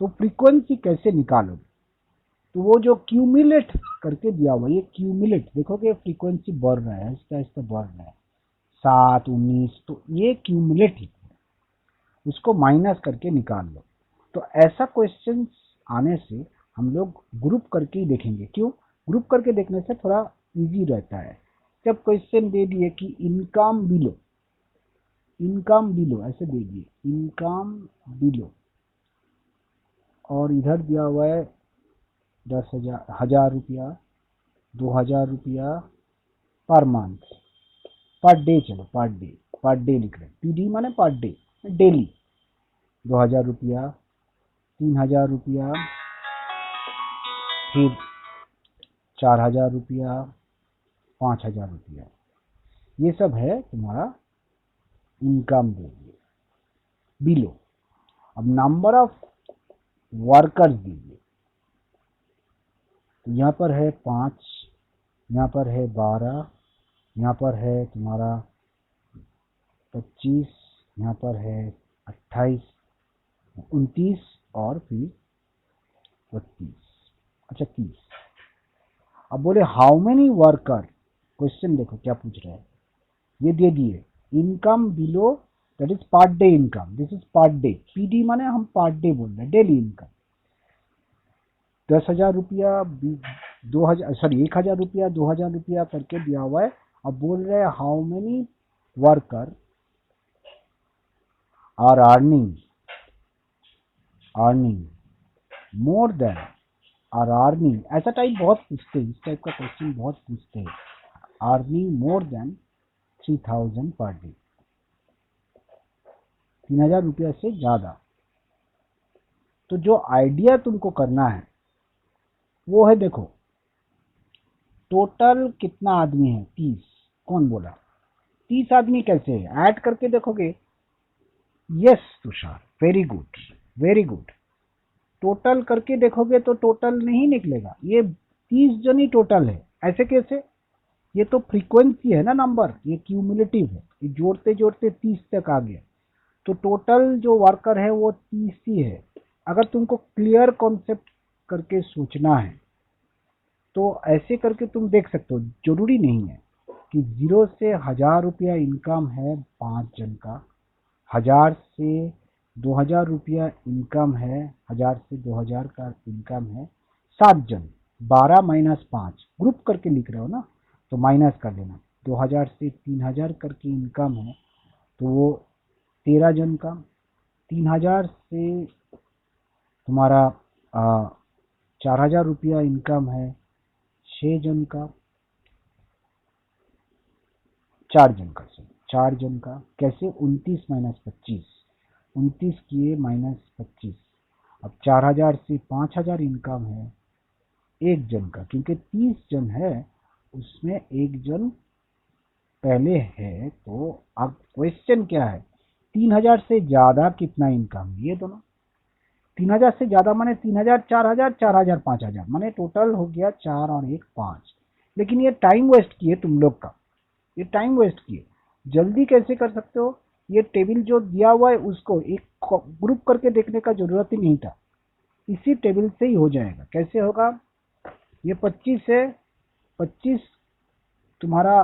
तो फ्रीक्वेंसी कैसे निकालोगे? तो वो जो क्यूमुलेट करके दिया हुआ, ये क्यूमुलेट देखोगे फ्रीक्वेंसी बढ़ रहा है, आहिस्ता आहिस्ता बढ़ रहा है, 7, 19, तो ये क्यूमुलेट है, उसको माइनस करके निकाल लो। तो ऐसा क्वेश्चन आने से हम लोग ग्रुप करके ही देखेंगे। क्यों? ग्रुप करके देखने से थोड़ा इजी रहता है। जब क्वेश्चन दे दिए कि इनकम बिलो, इनकम बिलो ऐसे दे दिए, इनकम बिलो, और इधर दिया हुआ है 10,000, 1,000 रुपया, 2,000 रुपया पर मंथ, पर डे, चलो पर डे लिख रहे हैं, पीडी माने पर डे, डेली 2,000 रुपया, 3,000 रुपया, फिर 4,000 रुपया, 5,000 रुपया। ये सब है तुम्हारा इनकम बिलो। अब नंबर ऑफ वर्कर्स दीजिए, तो यहाँ पर है 5, यहाँ पर है 12, यहाँ पर है तुम्हारा 25, यहाँ पर है 28, 29 और फिर 32, अच्छा 30। अब बोले हाउ मेनी वर्कर, क्वेश्चन देखो क्या पूछ रहे हैं, ये दे दिए income below, that is per day income, this is per day, PD माने हम पर डे बोल रहे हैं, डेली इनकम 10,000 रुपया, 2,000, सॉरी 1,000 रुपया, 2,000 रुपया करके दिया हुआ है। अब बोल रहे हैं how many worker are earning more than, are earning, ऐसा टाइप बहुत पूछते हैं, इस टाइप का क्वेश्चन बहुत पूछते हैं, earning more then 3,000 per day, 3,000 रुपया से ज्यादा। तो जो आइडिया तुमको करना है वो है, देखो टोटल कितना आदमी है, 30, कौन बोला 30 आदमी, कैसे है ऐड करके देखोगे। Yes Tushar, very good very good. Total करके देखोगे तो टोटल नहीं निकलेगा, ये 30 जन ही टोटल है। ऐसे कैसे? ये तो फ्रीक्वेंसी है ना नंबर, ये क्यूमुलेटिव है, ये जोड़ते जोड़ते 30 तक आ गया, तो टोटल जो वर्कर है वो 30 ही है। अगर तुमको क्लियर कॉन्सेप्ट करके सोचना है तो ऐसे करके तुम देख सकते हो। जरूरी नहीं है कि 0 से 1,000 रुपया इनकम है 5 जन का, 1,000 से 2,000 रुपया इनकम है, 1,000 से 2,000 का इनकम है 7 जन, 12 माइनस 5 ग्रुप करके लिख रहे हो ना, तो माइनस कर देना। 2,000 से 3,000 करके इनकम है तो वो 13 जन का, 3,000 से तुम्हारा 4,000 रुपया इनकम है 6 जन का, 4 जन का, 4 जन का कैसे, 29 माइनस 25, 29 किए माइनस 25। अब 4,000 से 5,000 इनकम है 1 जन का, क्योंकि 30 जन है उसमें 1 जन पहले है। तो अब क्वेश्चन क्या है, 3,000 से ज्यादा कितना इनकम, ये दोनों 3,000 से ज्यादा माने 3,000, 4,000, 4,000, 5,000, माने टोटल हो गया 4 और 1 5। लेकिन ये टाइम वेस्ट किए तुम लोग का, ये टाइम वेस्ट किए। जल्दी कैसे कर सकते हो, ये टेबल जो दिया हुआ है उसको एक ग्रुप करके देखने का जरूरत ही नहीं था, इसी टेबल से ही हो जाएगा। कैसे होगा, ये 25 है, 25 तुम्हारा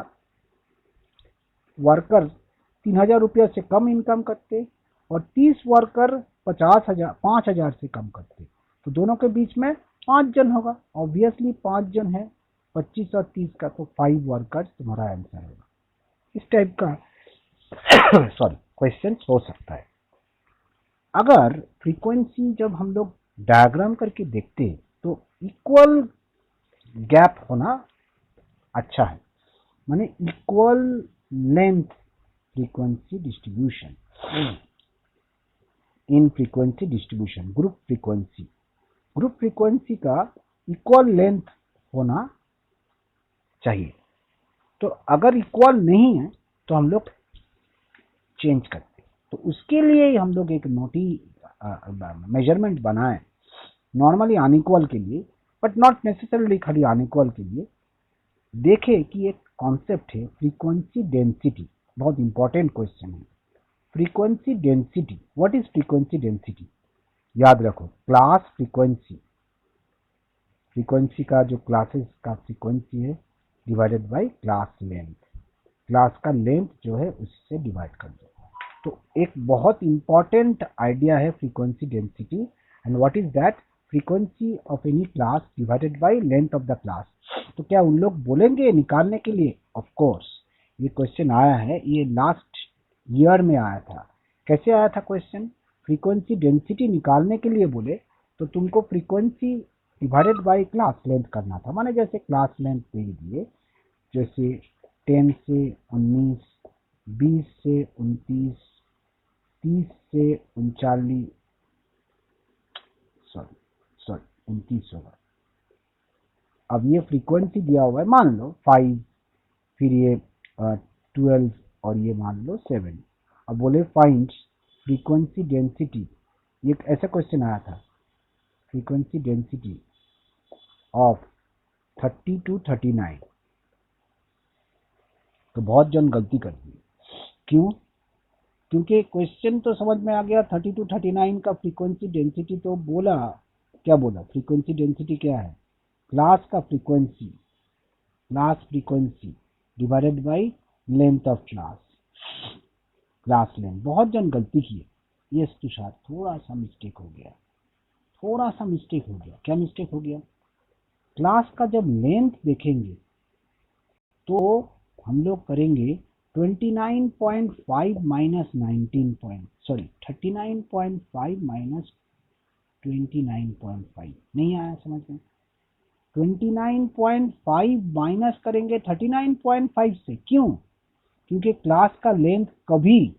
वर्कर 3,000 रुपया से कम इनकम करते, और 30 वर्कर 5,000 से कम करते, तो दोनों के बीच में 5 जन होगा, ऑब्वियसली 5 जन है, 25 और 30 का, तो 5 वर्कर्स तुम्हारा आंसर होगा। इस टाइप का सॉरी क्वेश्चन हो सकता है। अगर फ्रीक्वेंसी जब हम लोग डायग्राम करके देखते तो इक्वल गैप होना अच्छा है, माने equal length frequency distribution, in frequency distribution group frequency का इक्वल लेंथ होना चाहिए। तो अगर इक्वल नहीं है तो हम लोग चेंज करते, तो उसके लिए ही हम लोग एक नोटी मेजरमेंट बनाए, नॉर्मली अनइक्वल के लिए, बट नॉट नेसेसरली खाली अनइक्वल के लिए। देखे कि एक कॉन्सेप्ट है फ्रीक्वेंसी डेंसिटी, बहुत इंपॉर्टेंट क्वेश्चन है। Frequency density, what is frequency density? याद रखो, क्लास फ्रीक्वेंसी, फ्रीक्वेंसी का जो क्लासेस का फ्रीक्वेंसी है divided by class length, class का लेंथ जो है उससे डिवाइड कर दो। तो एक बहुत इंपॉर्टेंट आइडिया है frequency density, and what is that, frequency of any class divided by length of the class. तो क्या उन लोग बोलेंगे निकालने के लिए? ऑफ कोर्स, ये क्वेश्चन आया है, ये लास्ट ईयर में आया था। कैसे आया था क्वेश्चन? फ्रीक्वेंसी डेंसिटी निकालने के लिए बोले तो तुमको frequency divided by class length करना था। माने जैसे क्लास लेंथ दे दिए, जैसे 10 से 19, 20 से 29, 30 से 39, सॉरी 29 होगा। अब ये फ्रीक्वेंसी दिया हुआ है, मान लो 5, फिर ये 12 और ये मान लो 7। अब बोले फाइंड फ्रीक्वेंसी डेंसिटी, ये ऐसा क्वेश्चन आया था, फ्रीक्वेंसी डेंसिटी ऑफ 30 to 39। तो बहुत जन गलती करती है। क्यों? क्योंकि क्वेश्चन तो समझ में आ गया, 30 to 39 का फ्रीक्वेंसी डेंसिटी तो बोला, क्या बोला, फ्रीक्वेंसी डेंसिटी क्या है, क्लास का frequency, class frequency divided by length of class, class length. बहुत जन गलती किए। यस तुषार, थोड़ा सा मिस्टेक हो गया, थोड़ा सा मिस्टेक हो गया। क्या मिस्टेक हो गया? क्लास का जब लेंथ देखेंगे तो हम लोग करेंगे 29.5 माइनस 39.5 माइनस 29.5। नहीं आया समझ में? 29.5 माइनस करेंगे 39.5 से। क्यों? क्योंकि क्लास का लेंथ कभी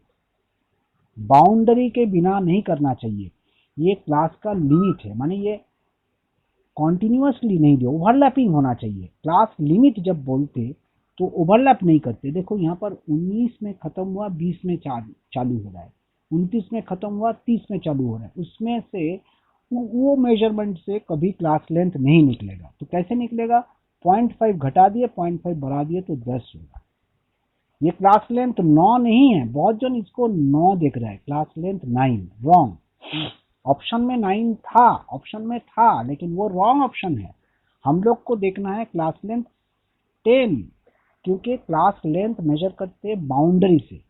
बाउंड्री के बिना नहीं करना चाहिए। ये क्लास का लिमिट है, माने ये कॉन्टिन्यूसली नहीं दे, ओवरलैपिंग होना चाहिए। क्लास लिमिट जब बोलते तो ओवरलैप नहीं करते। देखो यहाँ पर 19 में खत्म हुआ, 20 में चालू हो रहा है, 29 में खत्म हुआ, 30 में चालू हो रहा है। उसमें से वो मेजरमेंट से कभी क्लास लेंथ नहीं निकलेगा। तो कैसे निकलेगा? 0.5 घटा दिए, 0.5 बढ़ा दिए तो 10 होगा। ये क्लास लेंथ 9 नहीं है, बहुत जन इसको 9 देख रहा है, क्लास लेंथ 9, रॉन्ग। ऑप्शन में 9 था, ऑप्शन में था, लेकिन वो रॉन्ग ऑप्शन है। हम लोग को देखना है क्लास लेंथ 10, क्योंकि क्लास लेंथ मेजर करते हैं बाउंड्री से।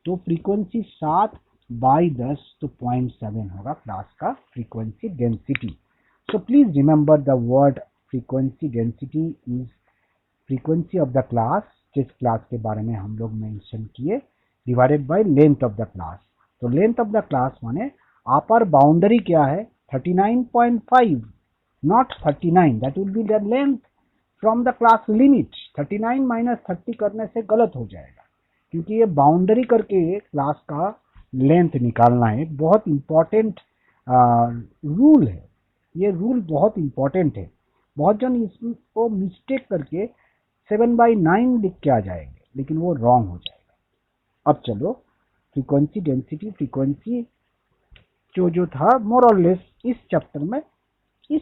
तो फ्रीक्वेंसी 7 बाई 10 तो 0.7 होगा क्लास का frequency density. So please remember the word frequency density is frequency of the class, जिस क्लास के बारे में हम लोग मेंशन किए, divided by length of the class. तो लेंथ ऑफ द क्लास माने अपर बाउंड्री क्या है, 39.5, not 39, that will be the length from the class limit. 39 minus 30 करने से गलत हो जाएगा, क्योंकि ये बाउंड्री करके क्लास का लेंथ निकालना है। बहुत इंपॉर्टेंट रूल है, ये रूल बहुत इंपॉर्टेंट है। बहुत जन इसको मिस्टेक करके 7/9 लिख के आ जाएंगे, लेकिन वो रॉन्ग हो जाएगा। अब चलो फ्रीक्वेंसी डेंसिटी, फ्रीक्वेंसी जो था मोर और लेस इस चैप्टर में इस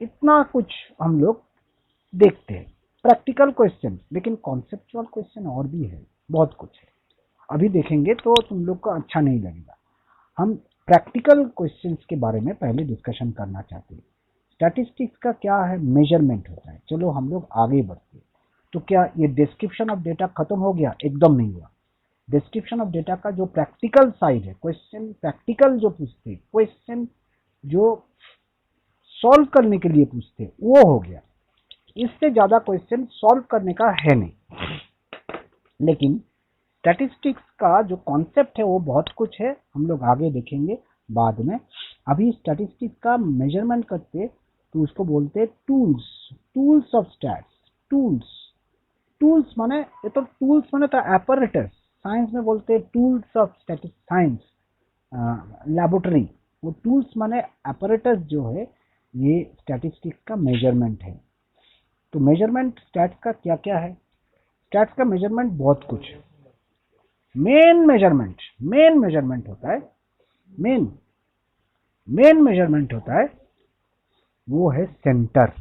इतना कुछ हम लोग देखते हैं। प्रैक्टिकल क्वेश्चन, लेकिन कॉन्सेप्चुअल क्वेश्चन और भी है, बहुत कुछ है। अभी देखेंगे तो तुम लोग को अच्छा नहीं लगेगा। हम प्रैक्टिकल क्वेश्चंस के बारे में पहले डिस्कशन करना चाहते हैं। स्टैटिस्टिक्स का क्या है, मेजरमेंट होता है। चलो हम लोग आगे बढ़ते हैं। तो क्या ये डिस्क्रिप्शन ऑफ डेटा खत्म हो गया? एकदम नहीं हुआ। डिस्क्रिप्शन ऑफ डेटा का जो प्रैक्टिकल साइड है, क्वेश्चन प्रैक्टिकल जो पूछते, क्वेश्चन जो सॉल्व करने के लिए पूछते, वो हो गया। इससे ज्यादा क्वेश्चन सॉल्व करने का है नहीं। लेकिन स्टैटिस्टिक्स का जो कॉन्सेप्ट है वो बहुत कुछ है, हम लोग आगे देखेंगे बाद में। अभी स्टैटिस्टिक्स का मेजरमेंट करते तो उसको बोलते हैं tools, tools of stats. Tools माने, ये तो टूल्स माने तो एपरेटस, साइंस में बोलते हैं tools of statistics, science laboratory. वो टूल्स माने एपरेटस जो है, ये स्टैटिस्टिक्स का मेजरमेंट है। तो मेजरमेंट स्टैट्स का क्या क्या है? स्टैट्स का मेजरमेंट बहुत कुछ है। मेन मेजरमेंट होता है, मेन मेजरमेंट होता है, वो है सेंटर।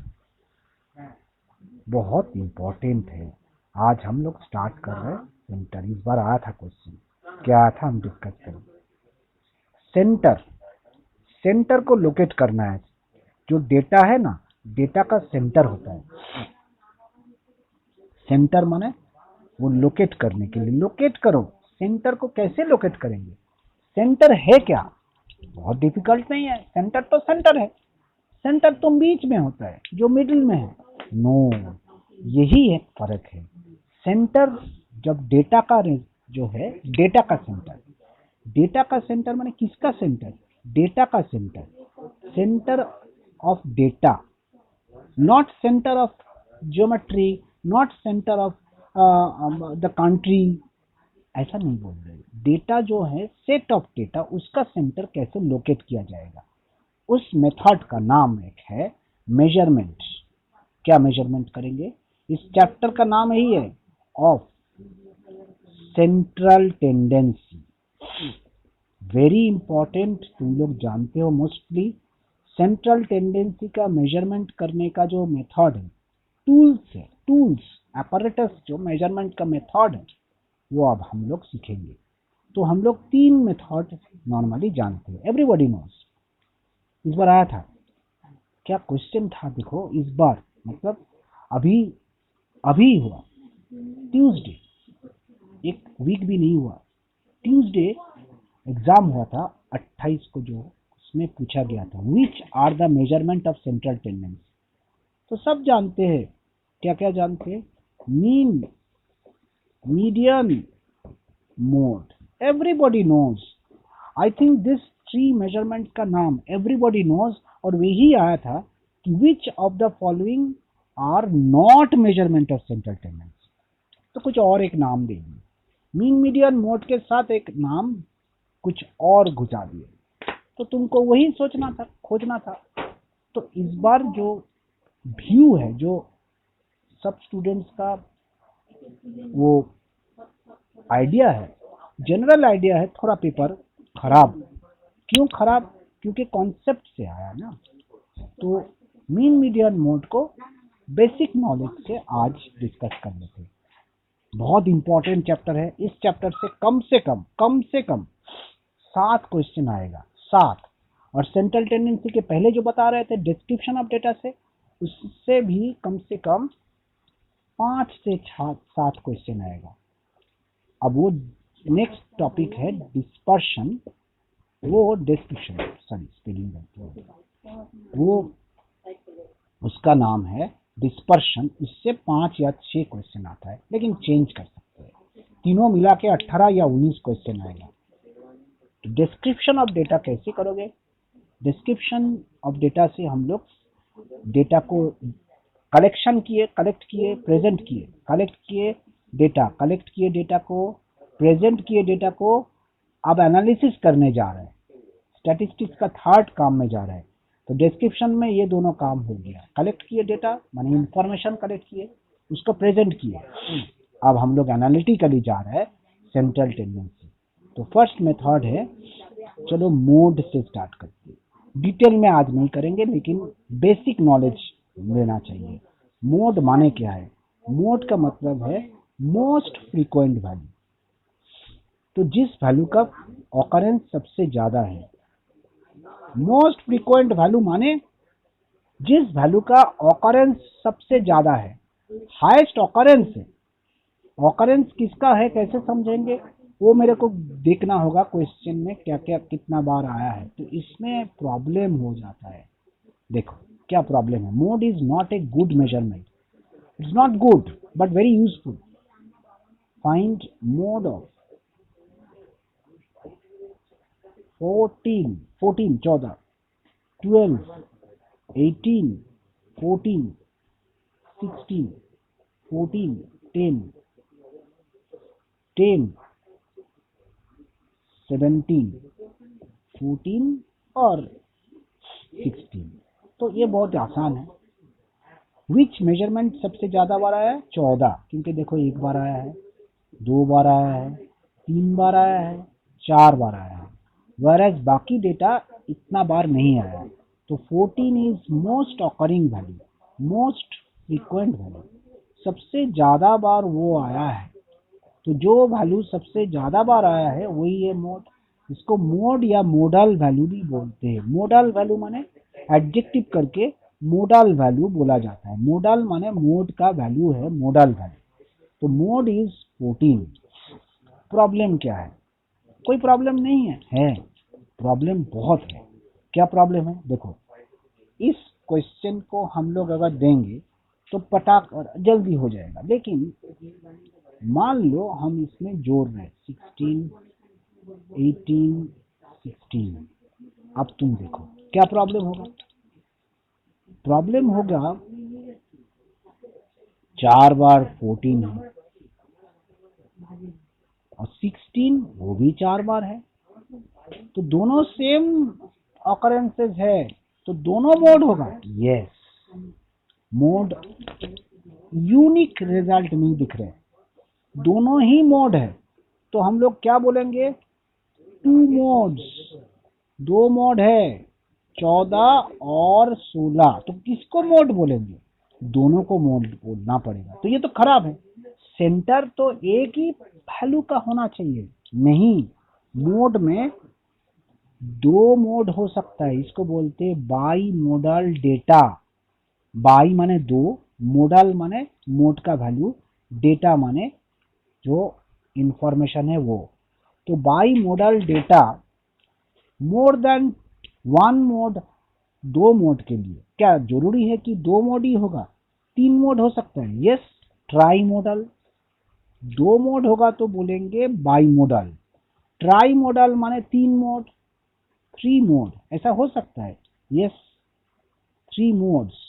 बहुत इंपॉर्टेंट है। आज हम लोग स्टार्ट कर रहे हैं सेंटर। इस बार आया था क्वेश्चन, क्या आया था हम डिस्कस करें। सेंटर, सेंटर को लोकेट करना है। जो डेटा है ना, डेटा का सेंटर होता है। सेंटर माने वो लोकेट करने के लिए, लोकेट करो। सेंटर को कैसे लोकेट करेंगे? सेंटर है क्या? बहुत डिफिकल्ट नहीं है। सेंटर तो सेंटर है। सेंटर तो बीच में होता है, जो मिडिल में है। नो, यही एक फर्क है। सेंटर जब डेटा का जो है, डेटा का सेंटर, डेटा का सेंटर माने किसका सेंटर? डेटा का centre, centre of data, not centre of geometry, not centre of the country. ऐसा नहीं बोल रहे। डेटा जो है, सेट ऑफ डेटा, उसका सेंटर कैसे लोकेट किया जाएगा, उस मेथड का नाम एक है मेजरमेंट। क्या मेजरमेंट करेंगे? इस चैप्टर का नाम यही है, of central tendency. Very important, तुम लोग जानते हो मोस्टली। सेंट्रल टेंडेंसी का मेजरमेंट करने का जो मेथड है, टूल्स है, टूल्स, apparatus, जो मेजरमेंट का मेथड है, वो अब हम लोग सीखेंगे। तो हम लोग 3 मेथड नॉर्मली जानते हैं, एवरीबॉडी नोस। इस बार आया था क्या क्वेश्चन था? देखो इस बार, मतलब अभी अभी हुआ, ट्यूसडे, एक वीक भी नहीं हुआ, ट्यूसडे एग्जाम हुआ था 28 को, जो उसमें पूछा गया था which are the measurement of central tendency. तो सब जानते हैं, क्या क्या जानते हैं? Mean, median, mode, everybody knows. I think this 3 measurement का नाम एवरीबॉडी नोज, और वही आया था कि which of the following are not measurement of central tendency. तो कुछ और एक नाम देंगे, मीन मीडियन मोड के साथ एक नाम कुछ और घुसा दिए। तो तुमको वही सोचना था, खोजना था। तो इस बार जो व्यू है, जो सब स्टूडेंट्स का वो आइडिया है, जनरल आइडिया है, थोड़ा पेपर खराब। क्यों खराब? क्योंकि कॉन्सेप्ट से आया ना। तो मीन मीडियन मोड को बेसिक नॉलेज से आज डिस्कस कर लेते हैं। बहुत इंपॉर्टेंट चैप्टर है। इस चैप्टर से कम से कम 7 क्वेश्चन आएगा, 7। और सेंट्रल टेंडेंसी के पहले जो बता रहे थे डिस्क्रिप्शन ऑफ डेटा से, उससे भी कम से कम 5 से 7 क्वेश्चन आएगा। अब वो नेक्स्ट टॉपिक है डिस्पर्शन, वो डिस्क्रिप्शन, सॉरी स्पेलिंग गलती, वो उसका नाम है डिस्पर्शन। इससे 5 या 6 क्वेश्चन आता है, लेकिन चेंज कर सकते हैं। तीनों मिला के 18 या 19 क्वेश्चन आएगा। तो डिस्क्रिप्शन ऑफ डेटा कैसे करोगे? डिस्क्रिप्शन ऑफ डेटा से हम लोग डेटा को कलेक्ट किए, प्रेजेंट किए, कलेक्ट किए डेटा को, प्रेजेंट किए डेटा को, अब एनालिसिस करने जा रहे हैं, स्टैटिस्टिक्स का 3rd काम में जा रहे हैं। तो डिस्क्रिप्शन में ये दोनों काम हो गया, कलेक्ट किए डेटा माने इंफॉर्मेशन कलेक्ट किए, उसको प्रेजेंट किए। अब हम लोग एनालिटिकली जा रहे हैं सेंट्रल टेंडेंसी। तो फर्स्ट मेथड है, चलो मोड से स्टार्ट करते हैं। डिटेल में आज नहीं करेंगे, लेकिन बेसिक नॉलेज लेना चाहिए। मोड माने क्या है? मोड का मतलब है मोस्ट फ्रीक्वेंट वैल्यू। तो जिस वैल्यू का ऑकरेंस सबसे ज्यादा है, मोस्ट फ्रीक्वेंट वैल्यू माने जिस वैल्यू का ऑकरेंस सबसे ज्यादा है, हाईएस्ट ऑकरेंस है। ऑकरेंस किसका है, कैसे समझेंगे? वो मेरे को देखना होगा क्वेश्चन में क्या क्या कितना बार आया है, तो इसमें प्रॉब्लम हो जाता है। देखो क्या प्रॉब्लम है। Mode is not a good measurement, it's not good but very useful. Find mode of 14, 14, 12, 18, 14, 16, 14, 10, 10, 17, 14 और 16। तो ये बहुत आसान है। विच मेजरमेंट सबसे ज्यादा बार आया है? 14, क्योंकि देखो 1 बार आया है, 2 बार आया है, 3 बार आया है, 4 बार आया है। whereas बाकी डेटा इतना बार नहीं आया है। तो 14 is most occurring value, most frequent value, सबसे ज्यादा बार वो आया है। तो जो वैल्यू सबसे ज्यादा बार आया है वही है मोड। इसको मोड या मोडल वैल्यू भी बोलते हैं। मोडल वैल्यू माने एडजेक्टिव करके मोडल वैल्यू बोला जाता है। मोडल माने मोड का वैल्यू है, मोडल वैल्यू। तो मोड इज 14। प्रॉब्लम क्या है? कोई प्रॉब्लम नहीं है प्रॉब्लम बहुत है। क्या प्रॉब्लम है? देखो, इस क्वेश्चन को हम लोग अगर देंगे तो पटाख और जल्दी हो जाएगा, लेकिन मान लो हम इसमें जोड़ रहे 16, 18, 16। अब तुम देखो क्या प्रॉब्लम होगा। प्रॉब्लम होगा 4 बार 14 है और 16 वो भी 4 बार है, तो दोनों सेम ऑकरेंसेस है, तो दोनों मोड होगा। यस, मोड यूनिक रिजल्ट नहीं दिख रहे, दोनों ही मोड है। तो हम लोग क्या बोलेंगे? टू मोड्स, दो मोड है, 14 और 16। तो किसको मोड बोलेंगे? दोनों को मोड बोलना पड़ेगा। तो ये तो खराब है। सेंटर तो एक ही वैल्यू का होना चाहिए, नहीं, मोड में दो मोड हो सकता है। इसको बोलते हैं बाई मोडल डेटा। बाई माने दो, मोडल माने मोड का वैल्यू, डेटा माने जो इंफॉर्मेशन है वो। तो by model data more than one mod, दो मोड के लिए क्या जरूरी है कि दो मोड ही होगा? 3 मोड हो सकता है। Yes, try model. दो मोड होगा तो बोलेंगे बाई मोडल। ट्राई मोडल माने 3 मोड, 3 मोड ऐसा हो सकता है। Yes, 3 modes.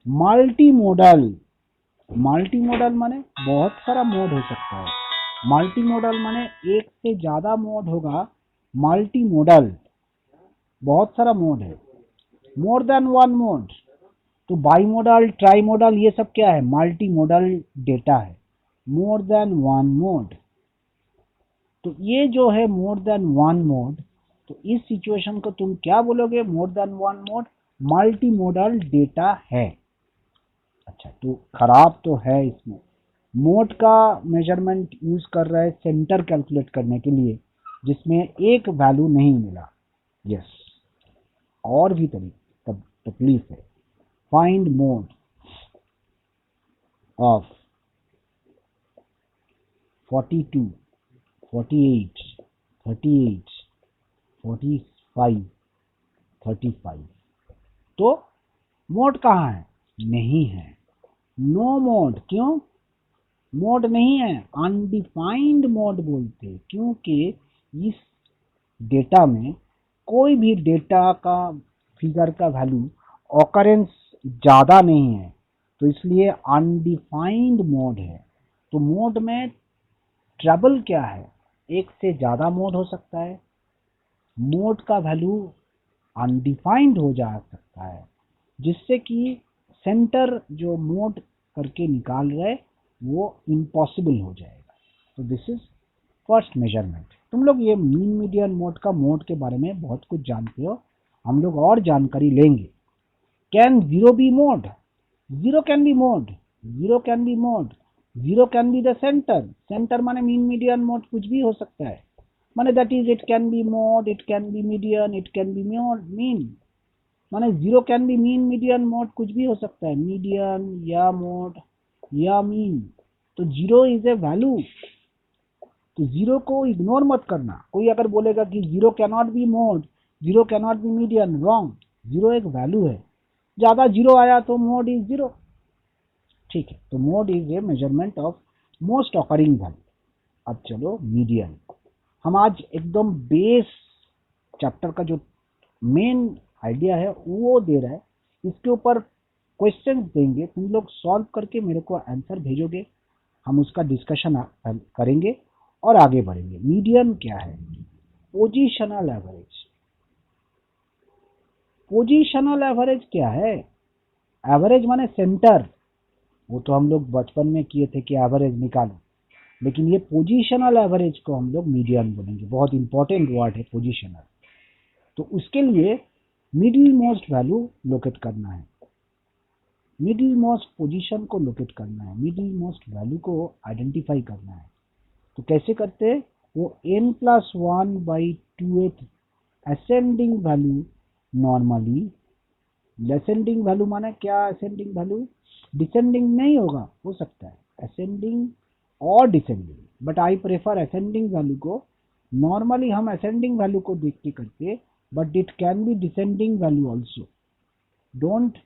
Multi modal, multi modal माने बहुत सारा मोड हो सकता है। मल्टी मॉडल माने एक से ज्यादा मोड होगा। मल्टी मॉडल बहुत सारा मोड है, मोर देन वन मोड। तो बाई मॉडल, ट्राई मॉडल ये सब क्या है? मल्टी मॉडल डेटा है, मोर देन वन मोड। तो ये जो है मोर देन वन मोड, तो इस सिचुएशन को तुम क्या बोलोगे? More than one mod, multi modal data है। अच्छा, तो खराब तो है इसमें। मोड का मेजरमेंट यूज कर रहा है सेंटर कैलकुलेट करने के लिए, जिसमें एक वैल्यू नहीं मिला। यस, और भी तकलीफ है। Find mode of 42, 48, 38, 45, 35। तो मोड कहाँ है? नहीं है, नो मोड। क्यों मोड नहीं है? अनडिफाइंड मोड बोलते, क्योंकि इस डेटा में कोई भी डेटा का फिगर का वैल्यू ऑकरेंस ज्यादा नहीं है, तो इसलिए अनडिफाइंड मोड है। तो मोड में ट्रबल क्या है? एक से ज्यादा मोड हो सकता है, मोड का वैल्यू अनडिफाइंड हो जा सकता है, जिससे कि सेंटर जो मोड करके निकाल रहे वो इम्पॉसिबल हो जाएगा। तो दिस इज फर्स्ट मेजरमेंट। तुम लोग ये मीन मीडियन मोड का मोड के बारे में बहुत कुछ जानते हो, हम लोग और जानकारी लेंगे। Can zero be mode? Zero can be mode, zero can be mode, zero can be the centre. Centre माने मीन मीडियन मोड कुछ भी हो सकता है, माने that is it can be mode, it can be median, it can be mean. माने zero can be mean median mode कुछ भी हो सकता है, मीडियन या मोड या मीन। तो जीरो इज ए वैल्यू, तो जीरो को इग्नोर मत करना। कोई अगर बोलेगा कि zero cannot be mode, zero cannot be median, wrong. Zero एक वैल्यू है, ज्यादा जीरो आया तो मोड इज जीरो। ठीक है, तो mode is a measurement of most occurring value. अब चलो मीडियन। हम आज एकदम बेस चैप्टर का जो मेन आइडिया है वो दे रहा है, इसके ऊपर क्वेश्चन देंगे, तुम लोग सॉल्व करके मेरे को आंसर भेजोगे, हम उसका डिस्कशन करेंगे और आगे बढ़ेंगे। मीडियन क्या है? Positional average. पोजिशनल एवरेज क्या है? एवरेज माने सेंटर, वो तो हम लोग बचपन में किए थे कि एवरेज निकालो, लेकिन ये पोजिशनल एवरेज को हम लोग मीडियन बोलेंगे। बहुत इंपॉर्टेंट वर्ड है पोजिशनल। तो उसके लिए मिडिल मोस्ट वैल्यू लोकेट करना है, मिडिल मोस्ट पोजीशन को लोकेट करना है, मिडिल मोस्ट वैल्यू को आइडेंटिफाई करना है। तो कैसे करते हैं? वो n+1/2 टूएथ ascending value normally, ascending value माने क्या, असेंडिंग वैल्यू डिसेंडिंग नहीं होगा, हो सकता है असेंडिंग और descending, but I prefer ascending value को। नॉर्मली हम असेंडिंग वैल्यू को देख के करते, but it can be descending value also, don't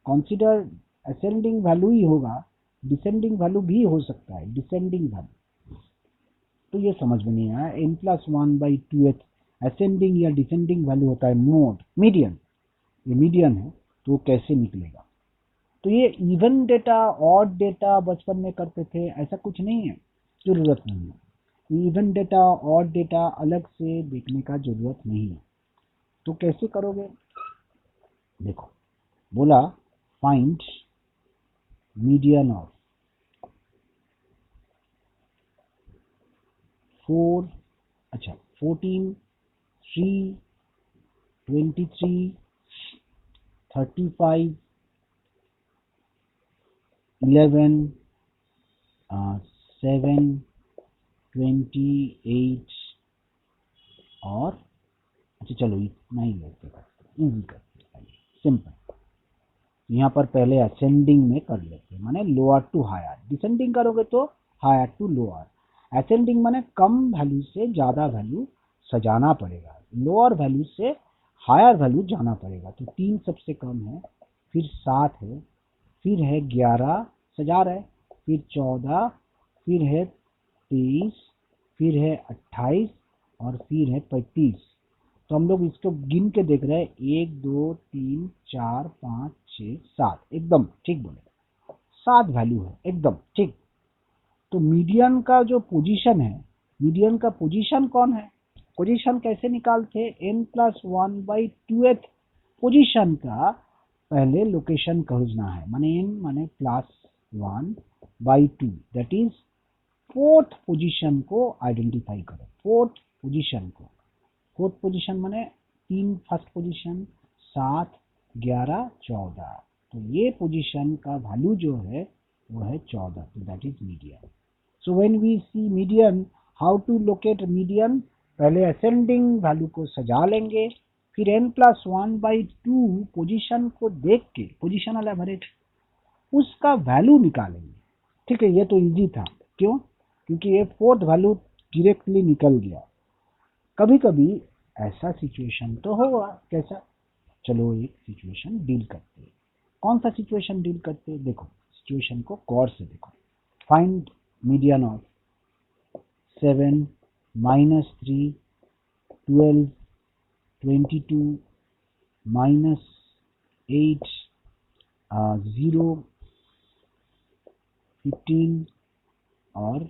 consider ascending value ही होगा, डिसेंडिंग वैल्यू भी हो सकता है, डिसेंडिंग वैल्यू। तो ये समझ में नहीं आया, n+1/2h असेंडिंग या डिसेंडिंग वैल्यू होता है मोड, मीडियन, ये मीडियन है, तो कैसे निकलेगा। तो ये इवन डेटा ऑड डेटा बचपन में करते थे, ऐसा कुछ नहीं है, जरूरत नहीं है। इवन डेटा ऑड डेटा अलग से देखने का जरूरत नहीं है। तो कैसे करोगे, देखो बोला फाइंड मीडियन ऑफ 4, अच्छा 14, 3, 23, 35, 11, 7, 28 और अच्छा चलो इतना ही लेते करते, इजी करते हैं, सिंपल। यहाँ पर पहले असेंडिंग में कर लेते हैं, माने लोअर टू हायर, डिसेंडिंग करोगे तो हायर टू लोअर, असेंडिंग माने कम वैल्यू से ज़्यादा वैल्यू सजाना पड़ेगा, लोअर वैल्यू से हायर वैल्यू जाना पड़ेगा। तो 3 सबसे कम है, फिर 7 है, फिर है 11 सजा रहे, फिर 14, फिर है 23, फिर है 28 और फिर है 35। तो हम लोग इसको गिन के देख रहे हैं, 1 2 3 4 5 6 7, एकदम ठीक बोले, 7 वैल्यू है एकदम ठीक। तो मीडियन का जो पोजीशन है, मीडियन का पोजीशन कौन है, पोजीशन कैसे निकालते, n+1/2th पोजीशन का पहले लोकेशन खोजना है, माने n माने +1/2, दैट इज फोर्थ पोजीशन को आइडेंटिफाई करो, फोर्थ पोजीशन को, फोर्थ पोजीशन माने 3 फर्स्ट पोजीशन, 7, 11, 14, तो ये पोजीशन का वैल्यू जो है वो है 14, तो that is median. So when we see median, how to locate median, पहले असेंडिंग वैल्यू को सजा लेंगे, फिर n+1/2 पोजीशन को देख के, पोजीशनल एवरेज, उसका वैल्यू निकालेंगे। ठीक है, ये तो इजी था, क्यों, क्योंकि ये फोर्थ वैल्यू डायरेक्टली निकल गया। कभी कभी ऐसा सिचुएशन तो होगा, कैसा, चलो एक सिचुएशन डील करते हैं। कौन सा सिचुएशन डील करते हैं, देखो सिचुएशन को गौर से देखो। फाइंड मीडियन ऑफ 7, -3, 12, 22, -8, 0, 15 और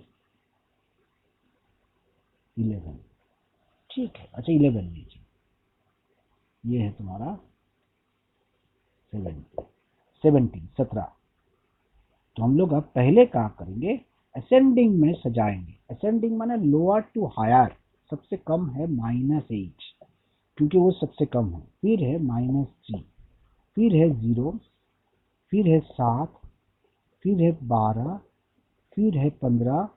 11, ठीक है। अच्छा 11 लीजिए, ये है तुम्हारा 17। तो हम लोग अब पहले क्या करेंगे, असेंडिंग में सजाएंगे, असेंडिंग माने लोअर टू हायर, सबसे कम है -8 क्योंकि वो सबसे कम है, फिर है -3, फिर है 0, फिर है 7, फिर है 12, फिर है 15,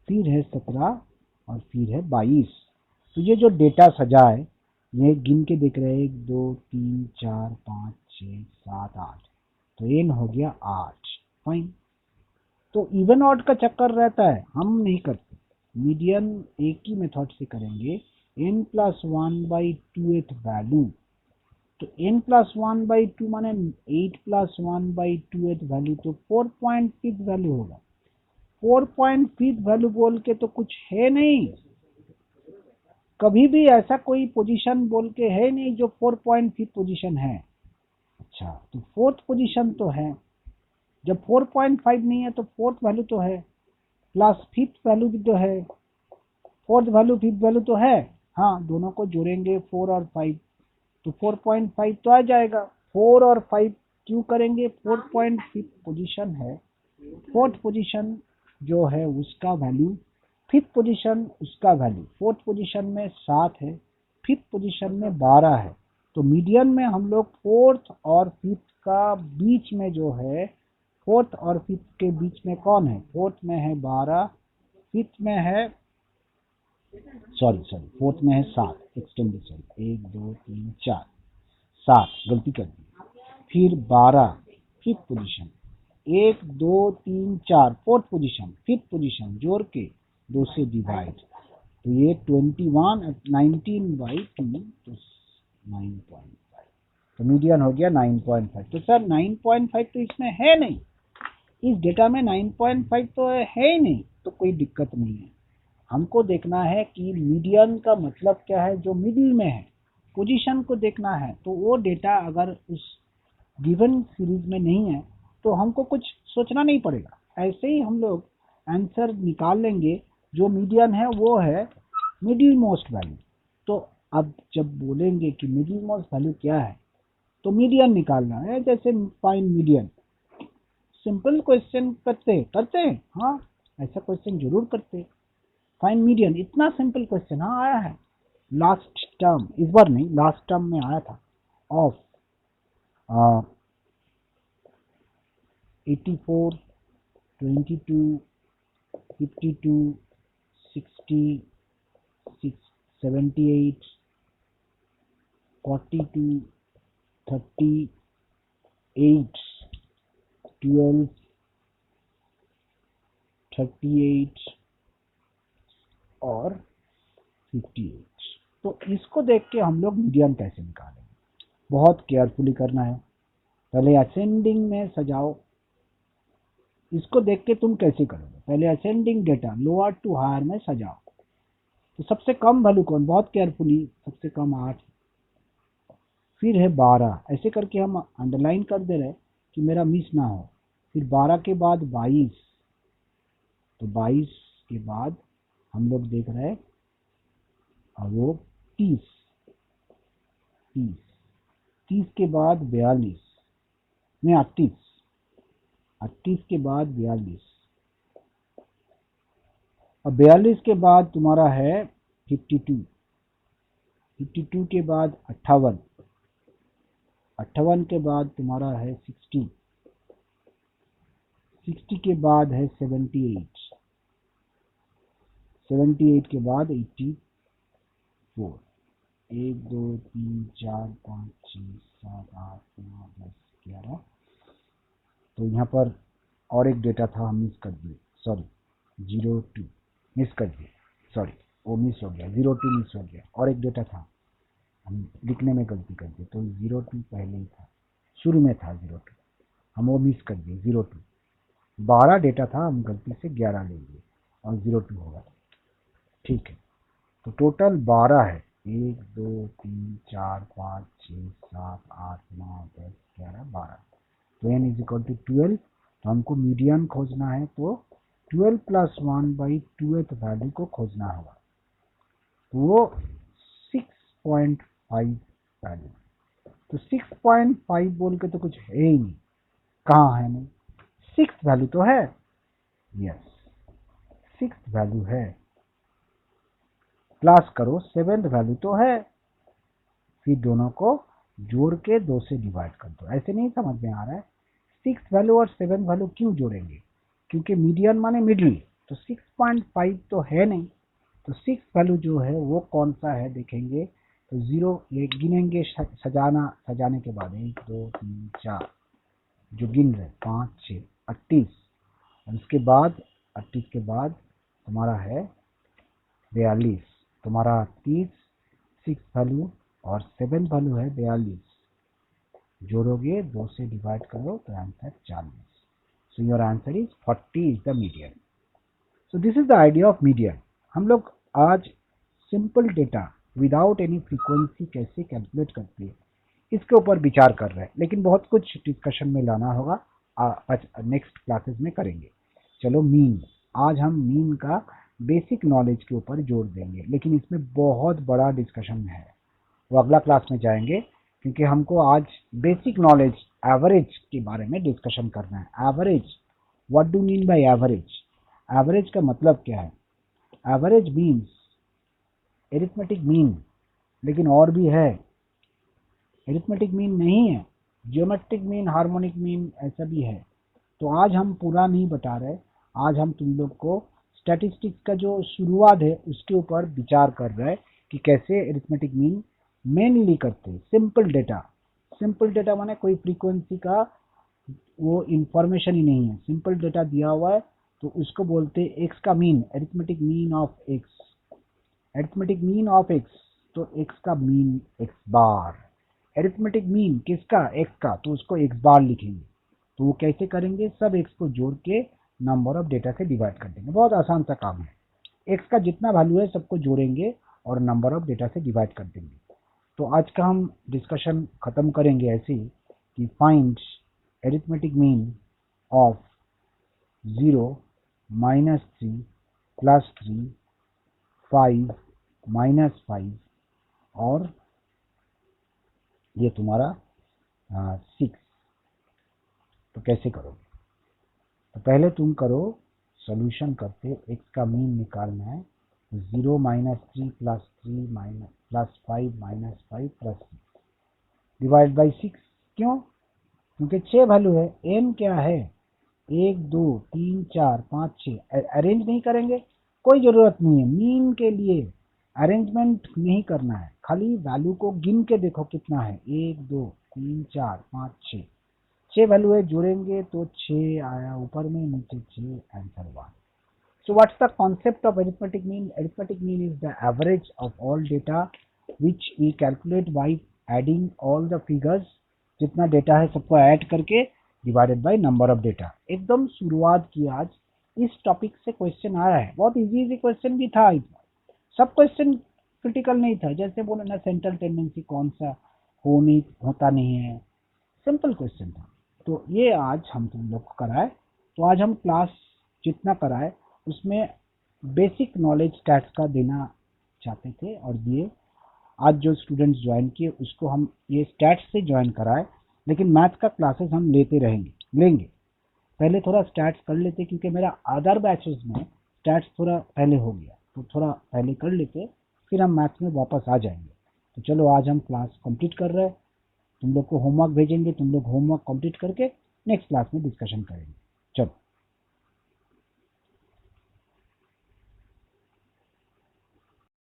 फिर है 17 और फिर है 22। तो ये जो डेटा सजा है, ये गिन के देख रहे हैं, 1 2 3 4 5 6 7 8, तो एन हो गया 8, फाइन। तो इवन ऑड का चक्कर रहता है, हम नहीं करते, मीडियन एक ही मेथड से करेंगे, n+1/2th वैल्यू। तो n+1/2 माने 8+1/2th वैल्यू, तो 4.5 वैल्यू होगा। 4.5 वैल्यू बोल के तो कुछ है नहीं, कभी भी ऐसा कोई पोजीशन बोल के है नहीं जो 4.5 पोजीशन है। अच्छा, तो फोर्थ पोजीशन तो है, जब 4.5 नहीं है तो फोर्थ वैल्यू तो है, प्लस फिफ्थ वैल्यू भी तो है, फोर्थ वैल्यू फिफ्थ वैल्यू तो है, हाँ दोनों को जोड़ेंगे 4 और 5, तो 4.5 तो आ जाएगा। 4 और 5 क्यों करेंगे, 4.5 पोजीशन है, फोर्थ पोजीशन जो है उसका वैल्यू, फिफ्थ पोजीशन उसका वैल्यू, फोर्थ पोजीशन में 7 है, फिफ्थ पोजीशन में 12 है। तो मीडियन में हम लोग फोर्थ और फिफ्थ का बीच में जो है, फोर्थ और फिफ्थ के बीच में कौन है, फोर्थ में है 12, फिफ्थ में है सॉरी फोर्थ में है 7, एक्सटेंडेड, सॉरी 1 2 3 4, 7 गलती कर दी। फिर 12 fifth position, 1 2 3 4 fourth position, fifth position जोड़ के 2 से डिवाइड, तो ये 21 19/2 तो 9.5, तो मीडियन हो गया 9.5। तो सर 9.5 तो इसमें है नहीं, इस डेटा में 9.5 तो है ही नहीं, तो कोई दिक्कत नहीं है। हमको देखना है कि मीडियन का मतलब क्या है, जो मिडिल में है, पोजीशन को देखना है। तो वो डेटा अगर उस गिवन सीरीज में नहीं है तो हमको कुछ सोचना नहीं पड़ेगा, ऐसे ही हम लोग आंसर निकाल लेंगे। जो मीडियन है वो है मिडिल मोस्ट वैल्यू। तो अब जब बोलेंगे कि मिडिल मोस्ट वैल्यू क्या है, तो मीडियन निकालना है, जैसे फाइंड मीडियन। सिंपल क्वेश्चन करते हैं, हाँ ऐसा क्वेश्चन जरूर करते। फाइंड मीडियन, इतना सिंपल क्वेश्चन हाँ आया है लास्ट टर्म, इस बार नहीं, लास्ट टर्म में आया था, ऑफ 84 22 52 60 78 42 38 12 38 और 58। तो इसको देख के हम लोग मीडियन कैसे निकालेंगे, बहुत केयरफुली करना है। पहले असेंडिंग में सजाओ, इसको देख के तुम कैसे करोगे, पहले ascending data lower to higher में सजाओ। तो सबसे कम वैल्यू कौन, बहुत केयरफुली, सबसे कम 8, फिर है 12, ऐसे करके हम अंडरलाइन कर दे रहे कि मेरा मिस ना हो। फिर 12 के बाद 22, तो 22 के बाद हम लोग देख रहे हैं और वो 30 30 30 के बाद 42 नहीं 38 38 के बाद 42, और 42 के बाद तुम्हारा है 52 52 के बाद 58 58 के बाद तुम्हारा है 60 60 के बाद है 78 78 के बाद 84, 1 2 3 4 5 6 7 8 9 10 11। तो यहाँ पर और एक डेटा था, हम मिस कर दिए, सॉरी 02 मिस कर दिए, सॉरी वो मिस हो गया, 02 मिस हो गया। और एक डेटा था, हम लिखने में गलती कर दी, तो 02 पहले ही था, शुरू में था 02, हम वो मिस कर दिए 02। 12 डेटा था, हम गलती से 11 ले लिए और 02 होगा, ठीक है। तो टोटल 12 है, 1 2 3 4 5 6 7 8 9 10 11 12। तो n इज इक्वल टू 12। तो हमको मीडियन खोजना है, तो 12 प्लस 1/2 वैल्यू को खोजना होगा, तो वो 6.5 वैल्यू। तो 6.5 बोल के तो कुछ है ही नहीं, कहाँ है नहीं, 6 वैल्यू तो है, यस 6 वैल्यू है, प्लस करो 7 वैल्यू तो है, फिर दोनों को जोड़ के 2 से डिवाइड कर दो। ऐसे नहीं समझ में आ रहा है, 6 वैल्यू और 7 वैल्यू क्यों जोड़ेंगे, क्योंकि मीडियन माने मिडिल, तो 6.5 तो है नहीं, तो 6 वैल्यू जो है वो कौन सा है देखेंगे, तो 0 गिनेंगे, सजाने के बाद 1 2 3 4 जो गिन रहे 5 6 38, और इसके बाद 38 के बाद तुम्हारा है 42, तुम्हारा 30 6 वैल्यू और 7 वैल्यू है 42, जोड़ोगे 2 से डिवाइड करो तो answer 40। So your answer is 40 is the median. So this is the idea of median. हम लोग आज simple data without any frequency कैसे कैलकुलेट करते हैं इसके ऊपर विचार कर रहे हैं, लेकिन बहुत कुछ डिस्कशन में लाना होगा, नेक्स्ट क्लासेस में करेंगे। चलो मीन, आज हम मीन का बेसिक नॉलेज के ऊपर जोर देंगे, लेकिन इसमें बहुत बड़ा डिस्कशन है, वो अगला क्लास में जाएंगे, क्योंकि हमको आज बेसिक नॉलेज एवरेज के बारे में डिस्कशन करना है। Average, what do mean by average, average का मतलब क्या है, एवरेज मीन्स एरिथमेटिक मीन, लेकिन और भी है, एरिथमेटिक मीन नहीं है, जियोमेट्रिक मीन, हार्मोनिक मीन, ऐसा भी है। तो आज हम पूरा नहीं बता रहे, आज हम तुम लोग को स्टैटिस्टिक्स का जो शुरुआत है उसके ऊपर विचार कर रहा है कि कैसे अरिथमेटिक मीन मेनली करते हैं। सिंपल डेटा माने कोई फ्रीक्वेंसी का वो इंफॉर्मेशन ही नहीं है, सिंपल डेटा दिया हुआ है तो उसको बोलते हैं एक्स का mean, arithmetic mean of x. Arithmetic mean of x, तो एक्स का मीन एक्स बार। अरिथमेटिक मीन किसका? एक्स का, तो उसको एक्स बार लिखेंगे। तो वो कैसे करेंगे? सब एक्स को जोड़ के नंबर ऑफ डेटा से डिवाइड कर देंगे। बहुत आसान सा काम है। एक्स का जितना वैल्यू है सबको जोड़ेंगे और नंबर ऑफ डेटा से डिवाइड कर देंगे। तो आज का हम डिस्कशन खत्म करेंगे ऐसे ही कि फाइंड अरिथमेटिक मीन ऑफ 0, -3, +3, 5, -5 और ये तुम्हारा 6। तो कैसे करोगे? तो पहले तुम करो सॉल्यूशन करते, एक्स का मीन निकालना है। 0 -3 +3 +5 -5 +6 डिवाइड बाई 6। क्यों? क्योंकि 6 वैल्यू है। एन क्या है? 1 2 3 4 5 6। अरेंज नहीं करेंगे, कोई जरूरत नहीं है। मीन के लिए अरेंजमेंट नहीं करना है, खाली वैल्यू को गिन के देखो कितना है। 1 2 3 4 5 6, 6 वैल्यू है, जोड़ेंगे तो 6 आया ऊपर में, नीचे 6, answer 1। So what's the concept of arithmetic mean? Arithmetic mean is the average of all data which we calculate by adding all the figures. जितना डेटा है सबको ऐड करके divided by number of data. एकदम शुरुआत की आज इस topic से क्वेश्चन आया है। बहुत इजी क्वेश्चन भी था। सब क्वेश्चन क्रिटिकल नहीं था। जैसे बोले ना सेंट्रल टेंडेंसी कौन सा होता नहीं है, सिंपल क्वेश्चन था। तो ये आज हम तुम लोग को कराए। तो आज हम क्लास जितना कराए उसमें बेसिक नॉलेज स्टैट्स का देना चाहते थे और दिए। आज जो स्टूडेंट्स ज्वाइन किए उसको हम ये स्टैट्स से ज्वाइन कराए, लेकिन मैथ्स का क्लासेस हम लेंगे। पहले थोड़ा स्टैट्स कर लेते क्योंकि मेरा अदर बैचेस में स्टैट्स थोड़ा पहले हो गया, तो थोड़ा पहले कर लेते, फिर हम मैथ्स में वापस आ जाएंगे। तो चलो आज हम क्लास कंप्लीट कर रहे हैं। तुम लोग को होमवर्क भेजेंगे, तुम लोग होमवर्क कंप्लीट करके नेक्स्ट क्लास में डिस्कशन करेंगे। चलो।